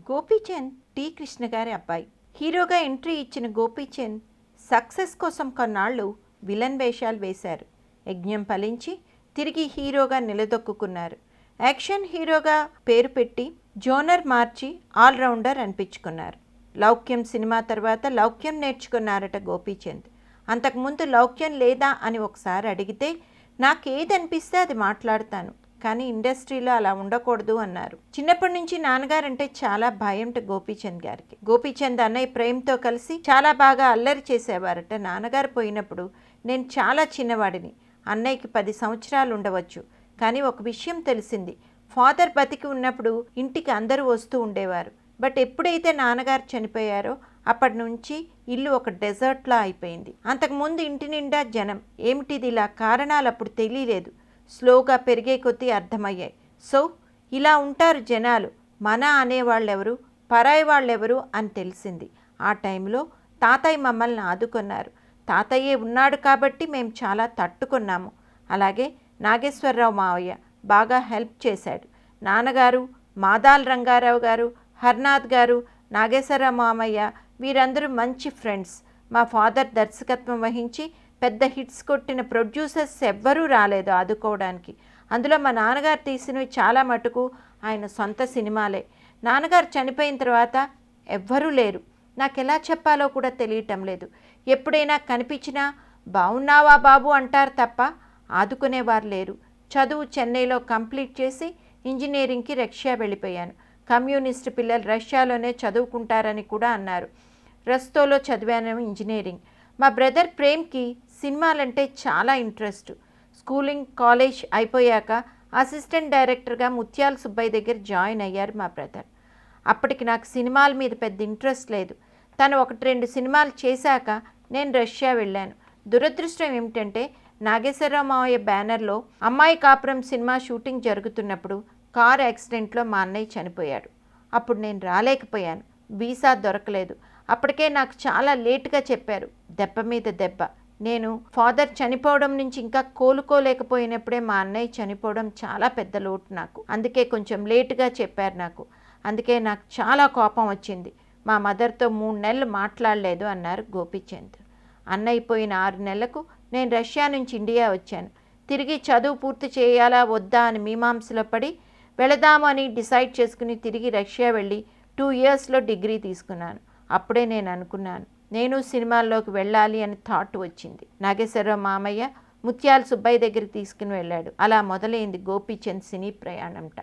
Gopichand T Krishna గారి అబ్బాయి. హీరోగా ఎంట్రీ ఇచ్చిన గోపీచంద్ సక్సెస్ కోసం కొన్నాళ్ళు విలన్ వేషాలు వేశారు. యజ్ఞం ఫలించి తిరిగి హీరోగా నిలదొక్కున్నారు. యాక్షన్ హీరోగా పేరు పెట్టి జోనర్ మార్చి ఆల్రౌండర్ అనిపించుకున్నారు. లౌక్యం సినిమా తర్వాత లౌక్యం నేర్చుకున్నారట గోపీచంద్. అంతకుముందు లౌక్యం లేదా అని ఒకసారి అడిగితే నాకేదనిపిస్తే అది మాట్లాడతాను, కానీ ఇండస్ట్రీలో అలా ఉండకూడదు అన్నారు. చిన్నప్పటి నుంచి నాన్నగారంటే చాలా భయంట గోపీచంద్ గారికి. గోపీచంద్ అన్నయ్య ప్రేమ్తో కలిసి చాలా బాగా అల్లరి చేసేవారట. నాన్నగారు పోయినప్పుడు నేను చాలా చిన్నవాడిని, అన్నయ్యకి 10 సంవత్సరాలు ఉండవచ్చు. కానీ ఒక విషయం తెలిసింది, ఫాదర్ బతికి ఉన్నప్పుడు ఇంటికి అందరూ వస్తూ ఉండేవారు. బట్ ఎప్పుడైతే నాన్నగారు చనిపోయారో అప్పటి నుంచి ఇల్లు ఒక డెజర్ట్లా అయిపోయింది. అంతకుముందు ఇంటి నిండా జనం. ఏమిటిది ఇలా? కారణాలు అప్పుడు తెలియలేదు, స్లోగా పెరిగే కొద్దీ అర్థమయ్యాయి. సో ఇలా ఉంటారు జనాలు, మన అనేవాళ్ళెవరు, పరాయి వాళ్ళెవరు అని తెలిసింది. ఆ టైంలో తాతయ్య మమ్మల్ని ఆదుకున్నారు. తాతయ్యే ఉన్నాడు కాబట్టి మేము చాలా తట్టుకున్నాము. అలాగే నాగేశ్వరరావు మావయ్య బాగా హెల్ప్ చేశాడు. నాన్నగారు, మాదాల రంగారావు గారు, హర్నాథ్ గారు, నాగేశ్వరరావు మామయ్య వీరందరూ మంచి ఫ్రెండ్స్. మా ఫాదర్ దర్శకత్వం వహించి పెద్ద హిట్స్ కొట్టిన ప్రొడ్యూసర్స్ ఎవ్వరూ రాలేదు ఆదుకోవడానికి. అందులో మా నాన్నగారు తీసినవి చాలా మటుకు ఆయన సొంత సినిమాలే. నాన్నగారు చనిపోయిన తర్వాత ఎవ్వరూ లేరు. నాకు ఎలా చెప్పాలో కూడా తెలియటం లేదు. ఎప్పుడైనా కనిపించినా బాగున్నావా బాబు అంటారు తప్ప ఆదుకునేవారు లేరు. చదువు చెన్నైలో కంప్లీట్ చేసి ఇంజనీరింగ్కి రష్యా వెళ్ళిపోయాను. కమ్యూనిస్ట్ పిల్లలు రష్యాలోనే చదువుకుంటారని కూడా అన్నారు. రస్తోలో చదివాను ఇంజనీరింగ్. మా బ్రదర్ ప్రేమ్కి సినిమాలంటే చాలా ఇంట్రెస్ట్. స్కూలింగ్ కాలేజ్ అయిపోయాక అసిస్టెంట్ డైరెక్టర్గా ముత్యాల సుబ్బయ్య దగ్గర జాయిన్ అయ్యారు మా బ్రదర్. అప్పటికి నాకు సినిమాల మీద పెద్ద ఇంట్రెస్ట్ లేదు. తను 1-2 సినిమాలు చేశాక నేను రష్యా వెళ్ళాను. దురదృష్టం ఏమిటంటే నాగేశ్వరరావు మావయ్య బ్యానర్లో అమ్మాయి కాపురం సినిమా షూటింగ్ జరుగుతున్నప్పుడు కార్ యాక్సిడెంట్లో మా అన్నయ్య చనిపోయాడు. అప్పుడు నేను రాలేకపోయాను, వీసా దొరకలేదు. అప్పటికే నాకు చాలా లేటుగా చెప్పారు, దెబ్బ మీద దెబ్బ. నేను ఫాదర్ చనిపోవడం నుంచి ఇంకా కోలుకోలేకపోయినప్పుడే మా అన్నయ్య చనిపోవడం చాలా పెద్ద లోటు నాకు. అందుకే కొంచెం లేటుగా చెప్పారు నాకు. అందుకే నాకు చాలా కోపం వచ్చింది. మా మదర్తో 3 నెలలు మాట్లాడలేదు అన్నారు గోపీచంద్. అన్నయ్య పోయిన 6 నెలలకు నేను రష్యా నుంచి ఇండియా వచ్చాను. తిరిగి చదువు పూర్తి చేయాలా వద్దా అని మీమాంసలో పడి వెళదాము అని డిసైడ్ చేసుకుని తిరిగి రష్యా వెళ్ళి 2 ఇయర్స్లో డిగ్రీ తీసుకున్నాను. అప్పుడే నేను అనుకున్నాను, నేను సినిమాల్లోకి వెళ్ళాలి అని థాట్ వచ్చింది. నాగేశ్వరరావు మామయ్య ముత్యాల సుబ్బయ్య దగ్గరికి తీసుకుని వెళ్ళాడు. అలా మొదలైంది గోపీచంద్ సినీ ప్రయాణంట.